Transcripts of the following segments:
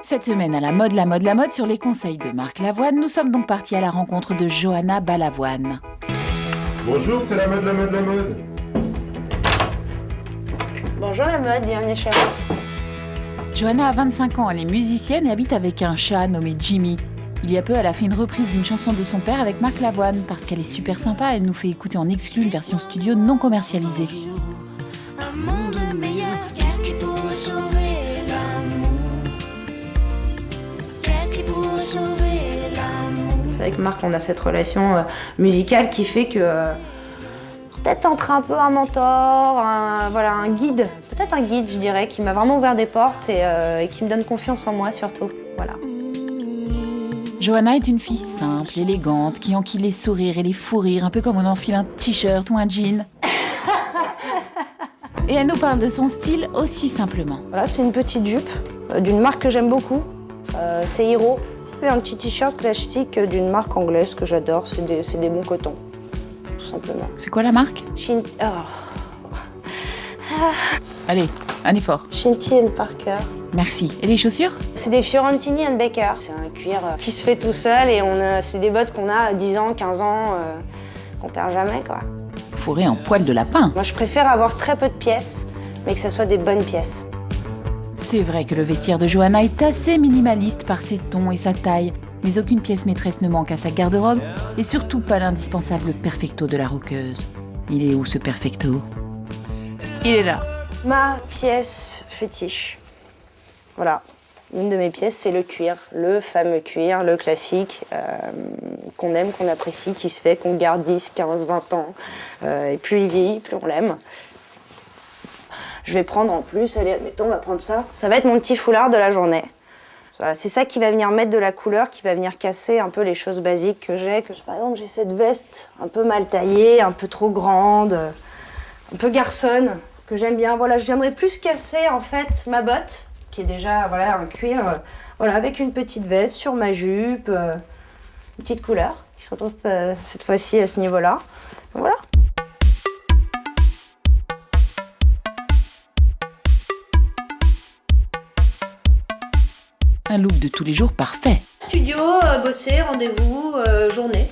Cette semaine, à la mode sur les conseils de Marc Lavoine, nous sommes donc partis à la rencontre de Johanna Balavoine. Bonjour, c'est la mode. Bonjour la mode, bienvenue chez moi. Johanna a 25 ans, elle est musicienne et habite avec un chat nommé Jimmy. Il y a peu, elle a fait une reprise d'une chanson de son père avec Marc Lavoine. Parce qu'elle est super sympa, elle nous fait écouter en exclu une version studio non commercialisée. Un monde meilleur, qu'est-ce qui pourrait sauver l'amour? Qu'est-ce qui pourrait sauver l'amour? C'est avec Marc, on a cette relation musicale qui fait que peut-être entre un peu un mentor, un guide, peut-être un guide je dirais, qui m'a vraiment ouvert des portes et qui me donne confiance en moi surtout. Voilà. Johanna est une fille simple, élégante, qui enquille les sourires et les fous rires, un peu comme on enfile un t-shirt ou un jean. Et elle nous parle de son style aussi simplement. Voilà, c'est une petite jupe d'une marque que j'aime beaucoup, c'est Hiro. Et un petit t-shirt classique d'une marque anglaise que j'adore, c'est des bons cotons, tout simplement. C'est quoi la marque ? Allez, un effort. Shinty & Parker. Merci. Et les chaussures ? C'est des Fiorentini & Baker. C'est un cuir qui se fait tout seul et c'est des bottes qu'on a à 10 ans, 15 ans, qu'on perd jamais, quoi. Fourré en poil de lapin. Moi, je préfère avoir très peu de pièces, mais que ce soit des bonnes pièces. C'est vrai que le vestiaire de Johanna est assez minimaliste par ses tons et sa taille, mais aucune pièce maîtresse ne manque à sa garde-robe, et surtout pas l'indispensable perfecto de la rockeuse. Il est où ce perfecto ? Il est là. Ma pièce fétiche. Voilà. Une de mes pièces, c'est le cuir, le fameux cuir, le classique, qu'on aime, qu'on apprécie, qui se fait, qu'on garde 10, 15, 20 ans. Et plus il vieillit, plus on l'aime. Je vais prendre en plus, allez, admettons, on va prendre ça. Ça va être mon petit foulard de la journée. Voilà, c'est ça qui va venir mettre de la couleur, qui va venir casser un peu les choses basiques que j'ai. Par exemple, j'ai cette veste un peu mal taillée, un peu trop grande, un peu garçonne, que j'aime bien. Voilà, je viendrai plus casser, en fait, ma botte, qui est déjà voilà, un cuir, voilà, avec une petite veste sur ma jupe, une petite couleur, qui se retrouve cette fois-ci à ce niveau-là. Donc, voilà. Un look de tous les jours parfait. Studio, bosser, rendez-vous, journée.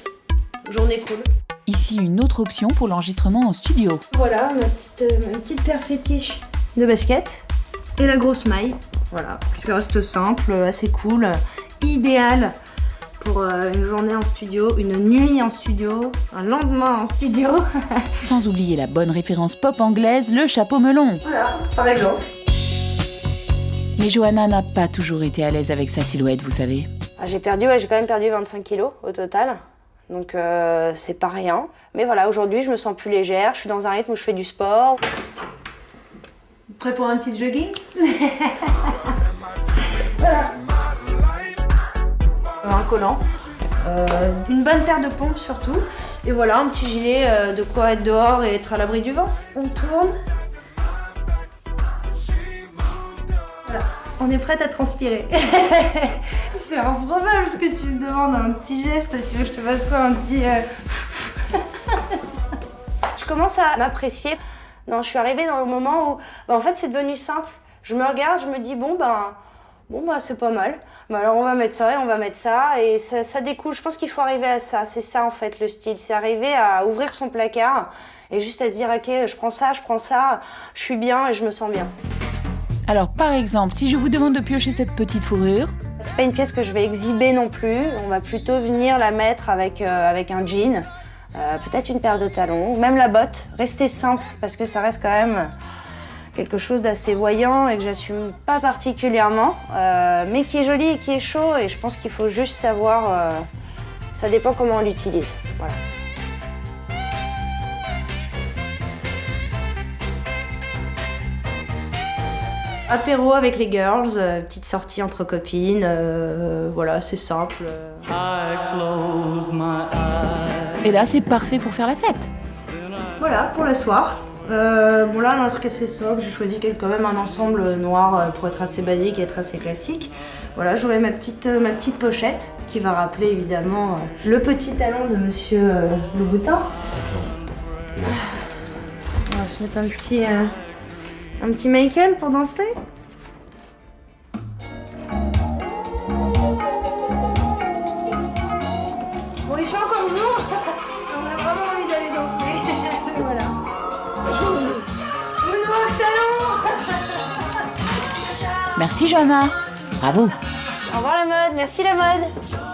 Journée cool. Ici, une autre option pour l'enregistrement en studio. Voilà, ma petite paire fétiche de basket. Et la grosse maille. Voilà, qui reste simple, assez cool. Idéal pour une journée en studio, une nuit en studio, un lendemain en studio. Sans oublier la bonne référence pop anglaise, le chapeau melon. Voilà, par exemple. Mais Johanna n'a pas toujours été à l'aise avec sa silhouette, vous savez. J'ai quand même perdu 25 kilos au total. Donc c'est pas rien. Mais voilà, aujourd'hui je me sens plus légère, je suis dans un rythme où je fais du sport. Prêt pour un petit jogging? Voilà. Un collant. Une bonne paire de pompes surtout. Et voilà, un petit gilet de quoi être dehors et être à l'abri du vent. On tourne. Voilà, on est prête à transpirer. C'est improbable ce que tu me demandes, un petit geste. Tu veux que je te fasse quoi, un petit... Je commence à m'apprécier. Non, je suis arrivée dans le moment où, en fait, c'est devenu simple. Je me regarde, je me dis, bon, c'est pas mal. Alors, on va mettre ça et on va mettre ça. Et ça découle. Je pense qu'il faut arriver à ça. C'est ça, en fait, le style. C'est arriver à ouvrir son placard et juste à se dire, OK, je prends ça, je suis bien et je me sens bien. Alors, par exemple, si je vous demande de piocher cette petite fourrure... C'est pas une pièce que je vais exhiber non plus. On va plutôt venir la mettre avec un jean. Peut-être une paire de talons, ou même la botte. Rester simple, parce que ça reste quand même quelque chose d'assez voyant et que j'assume pas particulièrement, mais qui est joli et qui est chaud, et je pense qu'il faut juste savoir... ça dépend comment on l'utilise. Voilà. Apéro avec les girls, petite sortie entre copines, voilà, c'est simple. Et là, c'est parfait pour faire la fête. Voilà, pour le soir. Bon là, on a un truc assez sobre, j'ai choisi quand même un ensemble noir pour être assez basique et être assez classique. Voilà, j'aurai ma petite pochette qui va rappeler évidemment le petit talon de Monsieur Louboutin. On va se mettre un petit Michael pour danser. On a vraiment envie d'aller danser. Voilà. Moonwalk talon. Merci Johanna. Bravo. Au revoir la mode, merci la mode.